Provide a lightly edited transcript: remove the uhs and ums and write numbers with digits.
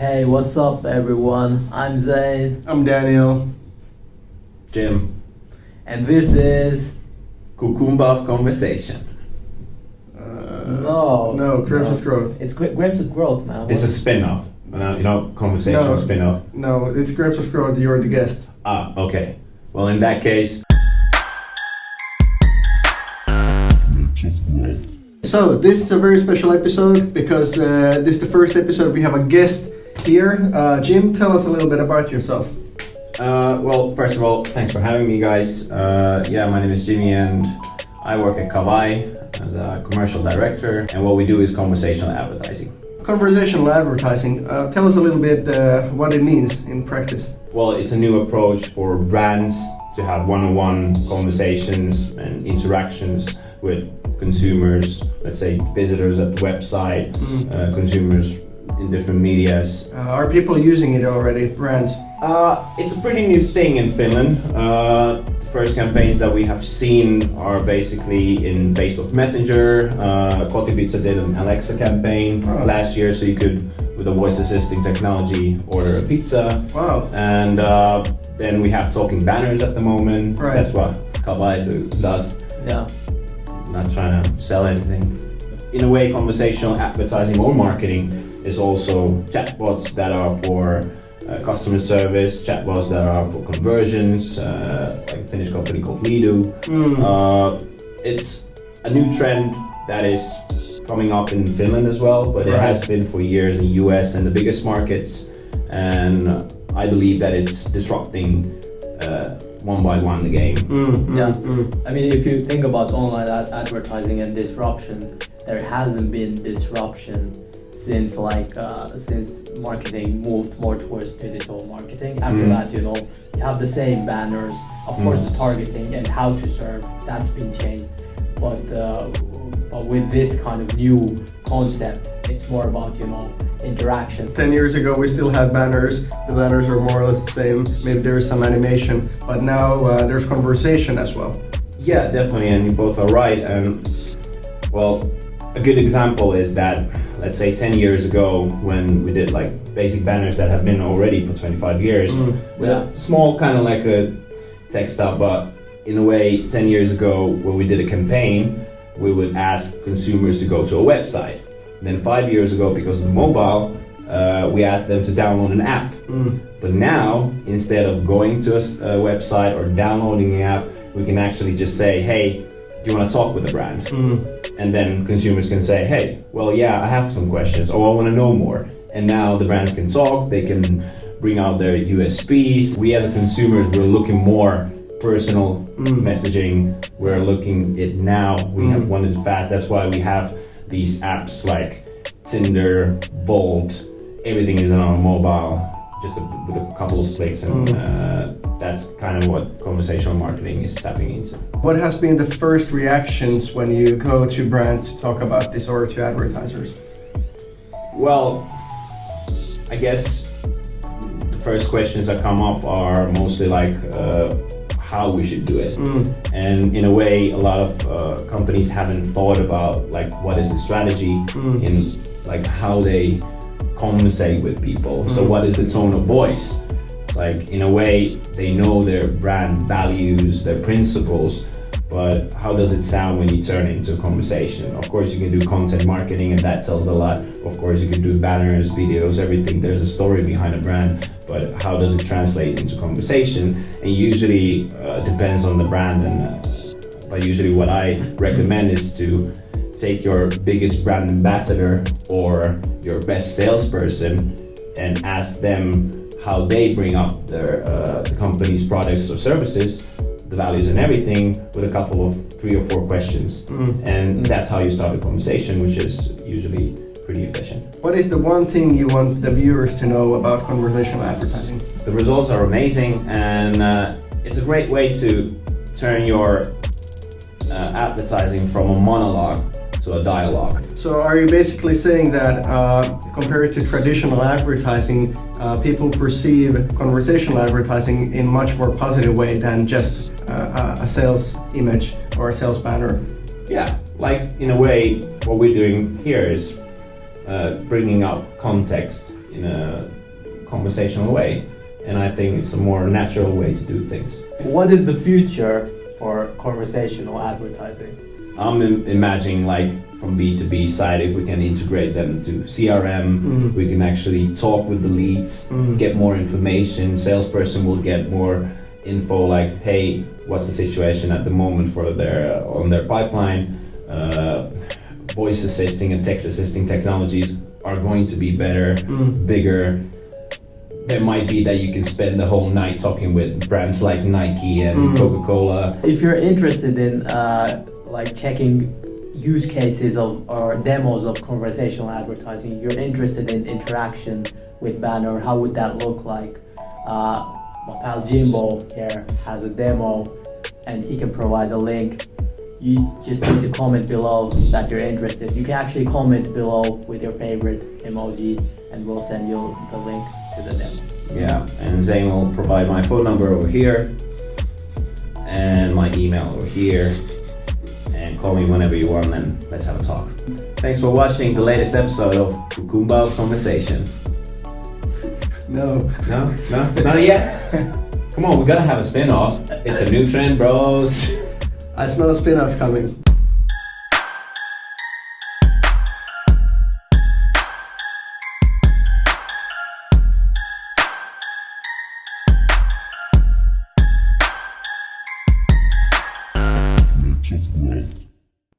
Hey, what's up everyone? I'm Zayn. I'm Daniel. Jim. And this is... Cucumber of Conversation. No, Grapes of Growth. It's Grapes of Growth, man. This is a spin-off. Conversational No. spin-off. No, it's Grapes of Growth, you're the guest. Ah, okay. Well, in that case... So, this is a very special episode because this is the first episode we have a guest here. Jim, tell us a little bit about yourself. Well, first of all, thanks for having me, guys. My name is Jimmy and I work at Kavai as a commercial director, and what we do is conversational advertising. Conversational advertising. Tell us a little bit what it means in practice. Well, it's a new approach for brands to have one-on-one conversations and interactions with consumers, let's say visitors at the website, consumers in different medias. Are people using it already, brands? It's a pretty new thing in Finland. The first campaigns that we have seen are basically in Facebook Messenger. Kotipizza did an Alexa campaign last year, so you could, with a voice assisting technology, order a pizza. Wow. And then we have talking banners at the moment. Right. That's what Kavai does. Yeah. Not trying to sell anything. In a way, conversational advertising or marketing is also chatbots that are for customer service, chatbots that are for conversions, like a Finnish company called Lidu. It's a new trend that is coming up in Finland as well, but it has been for years in the US and the biggest markets, and I believe that it's disrupting one by one the game. I mean, if you think about online advertising and disruption, there hasn't been disruption since since marketing moved more towards digital marketing. After that, you have the same banners. Of course, the targeting and how to serve, that's been changed. But with this kind of new concept, it's more about interaction. 10 years ago we still had banners. The banners are more or less the same. Maybe there is some animation, but now there's conversation as well. Yeah, definitely, and you both are right. And well, a good example is that, let's say 10 years ago when we did like basic banners that have been already for 25 years, with a small kind of like a text up, but in a way 10 years ago when we did a campaign, we would ask consumers to go to a website. And then 5 years ago, because of the mobile, we asked them to download an app. But now, instead of going to a website or downloading the app, we can actually just say, hey, do you want to talk with the brand? And then consumers can say, hey, well, yeah, I have some questions, or I want to know more. And now the brands can talk, they can bring out their USPs. We as a consumers, we're looking more personal messaging. We're looking it now. We have wanted it fast. That's why we have these apps like Tinder, Bolt, everything is on our mobile, just with a couple of clicks, and that's kind of what conversational marketing is tapping into. What has been the first reactions when you go to brands to talk about this or to advertisers? Well, I guess the first questions that come up are mostly like how we should do it. And in a way, a lot of companies haven't thought about like what is the strategy in like how they conversate with people. So what is the tone of voice? Like in a way, they know their brand values, their principles, but how does it sound when you turn it into a conversation? Of course, you can do content marketing and that tells a lot. Of course, you can do banners, videos, everything. There's a story behind a brand, but how does it translate into conversation? And usually depends on the brand. But usually what I recommend is to take your biggest brand ambassador or your best salesperson and ask them how they bring up their the company's products or services, the values and everything, with a couple of 3 or 4 questions. And that's how you start a conversation, which is usually pretty efficient. What is the one thing you want the viewers to know about conversational advertising? The results are amazing, and it's a great way to turn your advertising from a monologue to a dialogue. So are you basically saying that compared to traditional advertising, people perceive conversational advertising in much more positive way than just a sales image or a sales banner? Yeah, like in a way, what we're doing here is bringing up context in a conversational way. And I think it's a more natural way to do things. What is the future for conversational advertising? I'm imagining like from B2B side, if we can integrate them to CRM, we can actually talk with the leads, get more information. Salesperson will get more info like, hey, what's the situation at the moment for their on their pipeline? Voice assisting and text assisting technologies are going to be better, bigger. There might be that you can spend the whole night talking with brands like Nike and Coca-Cola. If you're interested in like checking use cases of or demos of conversational advertising, you're interested in interaction with banner, how would that look like? My pal Jimbo here has a demo and he can provide a link. You just need to comment below that you're interested. You can actually comment below with your favorite emoji and we'll send you the link to the demo. Yeah, and Zane will provide my phone number over here and my email over here. And call me whenever you want and let's have a talk. Thanks for watching the latest episode of Kukumba Conversation. No. No, not yet. Come on, we gotta have a spin-off. It's a new trend, bros. I smell a spin-off coming.